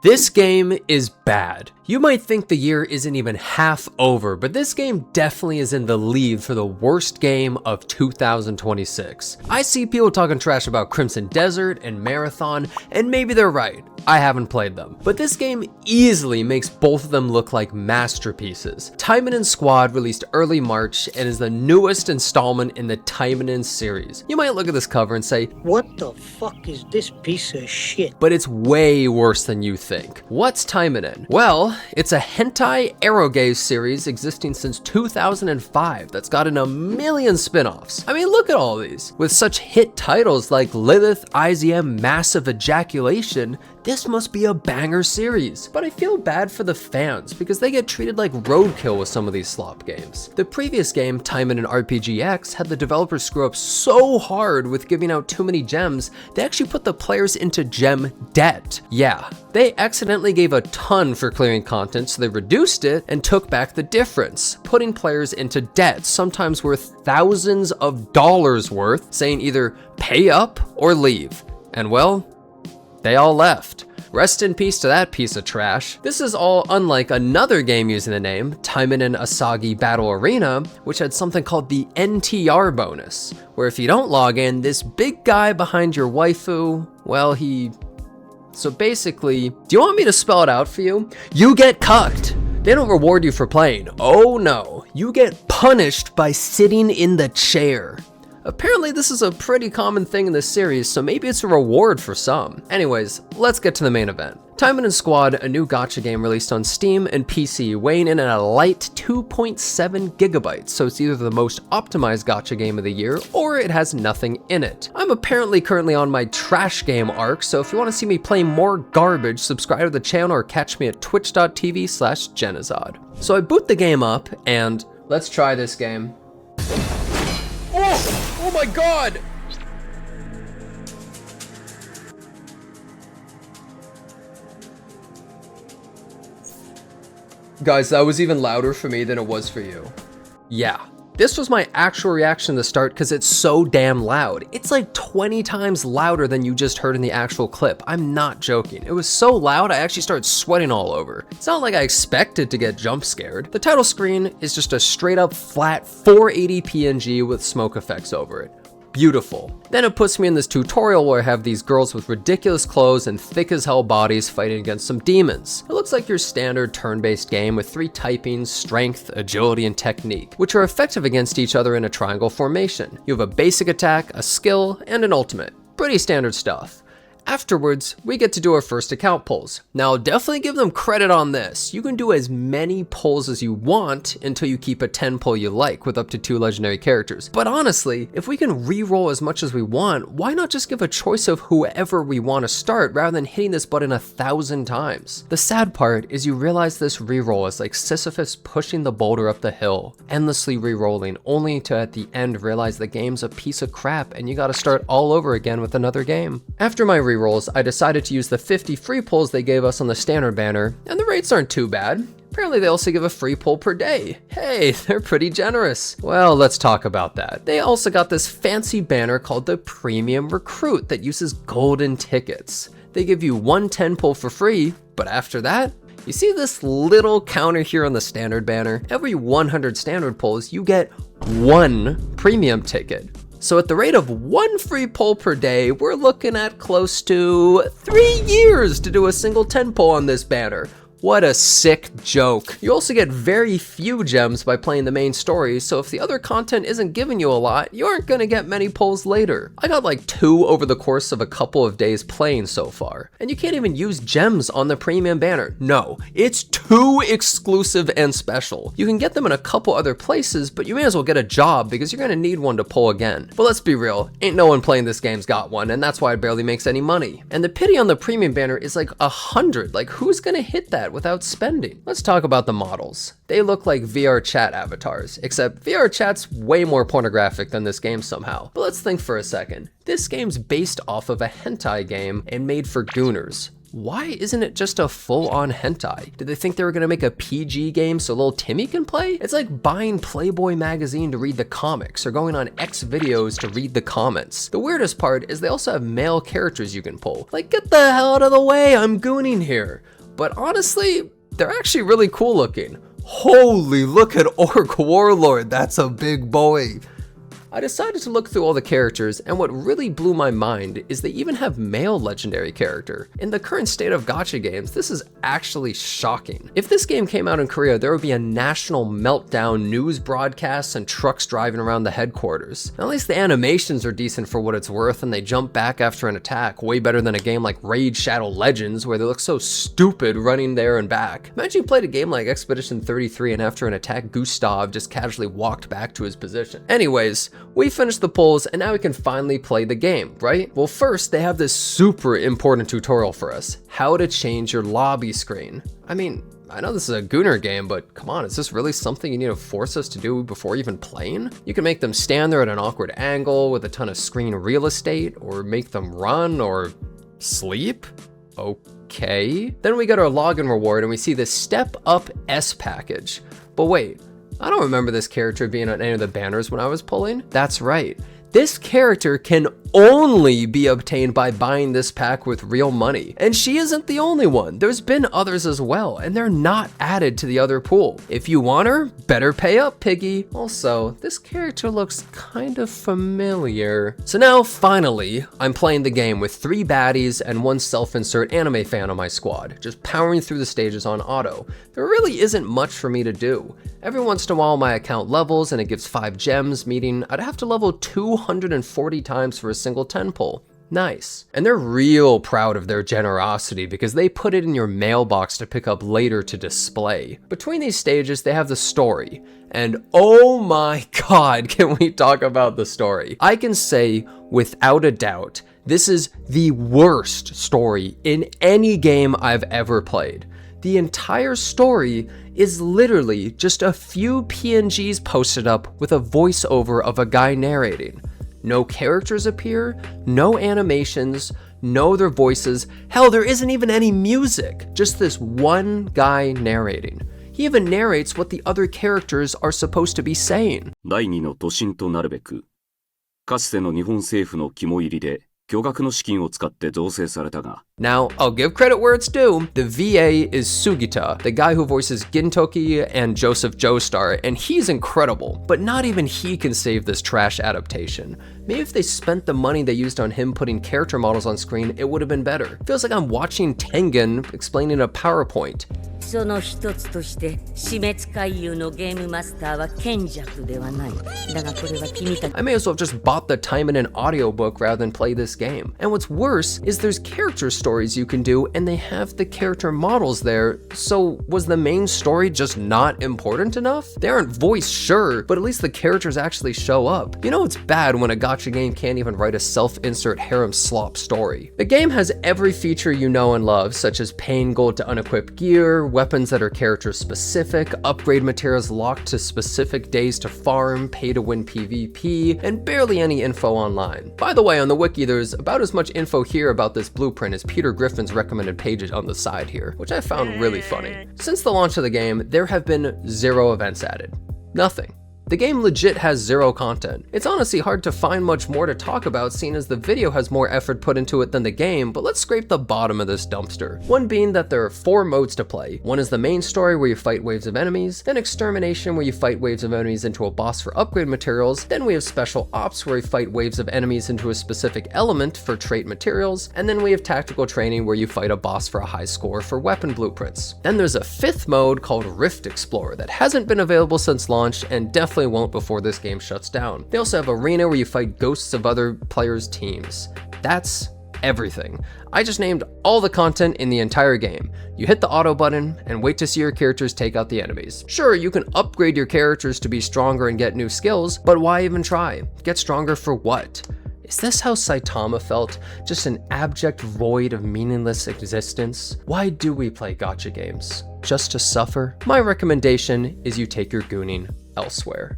This game is bad. You might think the year isn't even half over, but this game definitely is in the lead for the worst game of 2026. I see people talking trash about Crimson Desert and Marathon, and maybe they're right. I haven't played them. But this game easily makes both of them look like masterpieces. Taimanin Squad released early March and is the newest installment in the Taimanin series. You might look at this cover and say, what the fuck is this piece of shit? But it's way worse than you think. What's taimanin? Well, it's a hentai eroge series existing since 2005 that's gotten a million spin-offs. I mean, look at all these. With such hit titles like Lilith, IZM, Massive Ejaculation, this must be a banger series. But I feel bad for the fans because they get treated like roadkill with some of these slop games. The previous game, Taimanin RPG X, had the developers screw up so hard with giving out too many gems, they actually put the players into gem debt. Yeah, they accidentally gave a ton for clearing content, so they reduced it and took back the difference, putting players into debt, sometimes worth thousands of dollars worth, saying either pay up or leave. And well, they all left. Rest in peace to that piece of trash. This is all unlike another game using the name, Taimanin Asagi Battle Arena, which had something called the NTR bonus, where if you don't log in, this big guy behind your waifu, well, So basically, do you want me to spell it out for you? You get cucked. They don't reward you for playing. Oh no, you get punished by sitting in the chair. Apparently this is a pretty common thing in this series, so maybe it's a reward for some. Anyways, let's get to the main event. Taimanin Squad, a new gacha game released on Steam and PC, weighing in at a light 2.7 gigabytes, so it's either the most optimized gacha game of the year, or it has nothing in it. I'm apparently currently on my trash game arc, so if you want to see me play more garbage, subscribe to the channel or catch me at twitch.tv/Jenazad. So I boot the game up, and let's try this game. Oh my god! Guys, that was even louder for me than it was for you. Yeah, this was my actual reaction to the start because it's so damn loud. It's like 20 times louder than you just heard in the actual clip. I'm not joking. It was so loud I actually started sweating all over. It's not like I expected to get jump scared. The title screen is just a straight up flat 480 PNG with smoke effects over it. Beautiful. Then it puts me in this tutorial where I have these girls with ridiculous clothes and thick as hell bodies fighting against some demons. It looks like your standard turn-based game with 3 typings, strength, agility, and technique, which are effective against each other in a triangle formation. You have a basic attack, a skill, and an ultimate. Pretty standard stuff. Afterwards, we get to do our first account pulls. Now, I'll definitely give them credit on this. You can do as many pulls as you want until you keep a 10 pull you like with up to 2 legendary characters. But honestly, if we can re-roll as much as we want, why not just give a choice of whoever we want to start rather than hitting this button 1,000 times? The sad part is you realize this re-roll is like Sisyphus pushing the boulder up the hill, endlessly re-rolling, only to at the end realize the game's a piece of crap and you gotta start all over again with another game. After my re-rolls, I decided to use the 50 free pulls they gave us on the standard banner, and the rates aren't too bad. Apparently they also give a free pull per day. Hey, they're pretty generous. Well, let's talk about that. They also got this fancy banner called the Premium Recruit that uses golden tickets. They give you 1 10 pull for free, but after that, you see this little counter here on the standard banner? Every 100 standard pulls, you get 1 premium ticket. So at the rate of 1 free pull per day, we're looking at close to 3 years to do a single 10 pull on this banner. What a sick joke. You also get very few gems by playing the main story, so if the other content isn't giving you a lot, you aren't gonna get many pulls later. I got like 2 over the course of a couple of days playing so far. And you can't even use gems on the premium banner. No, it's too exclusive and special. You can get them in a couple other places, but you may as well get a job because you're gonna need one to pull again. But let's be real, ain't no one playing this game's got one, and that's why it barely makes any money. And the pity on the premium banner is like 100. Like, who's gonna hit that without spending? Let's talk about the models. They look like VR chat avatars, except VR chat's way more pornographic than this game somehow. But let's think for a second. This game's based off of a hentai game and made for gooners. why isn't it just a full-on hentai? Did they think they were gonna make a PG game so little Timmy can play? It's like buying Playboy magazine to read the comics or going on X videos to read the comments. The weirdest part is they also have male characters you can pull. Like, get the hell out of the way, I'm gooning here. But honestly, they're actually really cool looking. Holy, look at Orc Warlord, that's a big boy. I decided to look through all the characters, and what really blew my mind is they even have male legendary character. In the current state of gacha games, this is actually shocking. If this game came out in Korea, there would be a national meltdown, news broadcasts, and trucks driving around the headquarters. At least the animations are decent for what it's worth, and they jump back after an attack, way better than a game like Raid Shadow Legends, where they look so stupid running there and back. Imagine you played a game like Expedition 33 and after an attack, Gustav just casually walked back to his position. Anyways, we finished the polls and now we can finally play the game, right? Well, first they have this super important tutorial for us, how to change your lobby screen. I mean, I know this is a Gooner game, but come on, is this really something you need to force us to do before even playing? You can make them stand there at an awkward angle with a ton of screen real estate, or make them run or sleep? Okay. Then we get our login reward and we see this Step Up S package. But wait, I don't remember this character being on any of the banners when I was pulling. That's right. This character can only be obtained by buying this pack with real money. And she isn't the only one. There's been others as well, and they're not added to the other pool. If you want her, better pay up, piggy. Also, this character looks kind of familiar. So now, finally, I'm playing the game with 3 baddies and 1 self-insert anime fan on my squad, just powering through the stages on auto. There really isn't much for me to do. Every once in a while, my account levels and it gives 5 gems, meaning I'd have to level 240 times for a single 10 pull. Nice. And they're real proud of their generosity because they put it in your mailbox to pick up later to display. Between these stages, they have the story. And oh my god, can we talk about the story? I can say without a doubt, this is the worst story in any game I've ever played. The entire story is literally just a few PNGs posted up with a voiceover of a guy narrating. No characters appear, no animations, no their voices. Hell, there isn't even any music, just this one guy narrating. He even narrates what the other characters are supposed to be saying. 第二の都心となるべく、かつての日本政府の肝入りで、巨額の資金を使って造成されたが。Now, I'll give credit where it's due. The VA is Sugita, the guy who voices Gintoki and Joseph Joestar, and he's incredible. But not even he can save this trash adaptation. Maybe if they spent the money they used on him putting character models on screen, it would have been better. Feels like I'm watching Tengen explaining a PowerPoint. その一つとして死滅回遊のゲームマスターは賢弱ではない。だがこれは君たち I may as well have just bought the taimanin audiobook rather than play this game. And what's worse is there's character stories you can do and they have the character models there. So was the main story just not important enough? They aren't voiced, sure, but at least the characters actually show up. You know it's bad when a gacha game can't even write a self-insert harem slop story. The game has every feature you know and love, such as paying gold to unequipped gear, weapons that are character specific, upgrade materials locked to specific days to farm, pay to win PvP, and barely any info online. By the way, on the wiki there's about as much info here about this blueprint as Peter Griffin's recommended pages on the side here, which I found really funny. Since the launch of the game, there have been 0 events added. Nothing. The game legit has 0 content. It's honestly hard to find much more to talk about seeing as the video has more effort put into it than the game, but let's scrape the bottom of this dumpster. One being that there are 4 modes to play. One is the main story where you fight waves of enemies, then extermination where you fight waves of enemies into a boss for upgrade materials, then we have special ops where you fight waves of enemies into a specific element for trait materials, and then we have tactical training where you fight a boss for a high score for weapon blueprints. Then there's a 5th mode called Rift Explorer that hasn't been available since launch and definitely won't before this game shuts down. They also have Arena where you fight ghosts of other players' teams. That's everything. I just named all the content in the entire game. You hit the auto button and wait to see your characters take out the enemies. Sure, you can upgrade your characters to be stronger and get new skills, but why even try? Get stronger for what? Is this how Saitama felt? Just an abject void of meaningless existence? Why do we play gacha games? Just to suffer? My recommendation is you take your gooning elsewhere.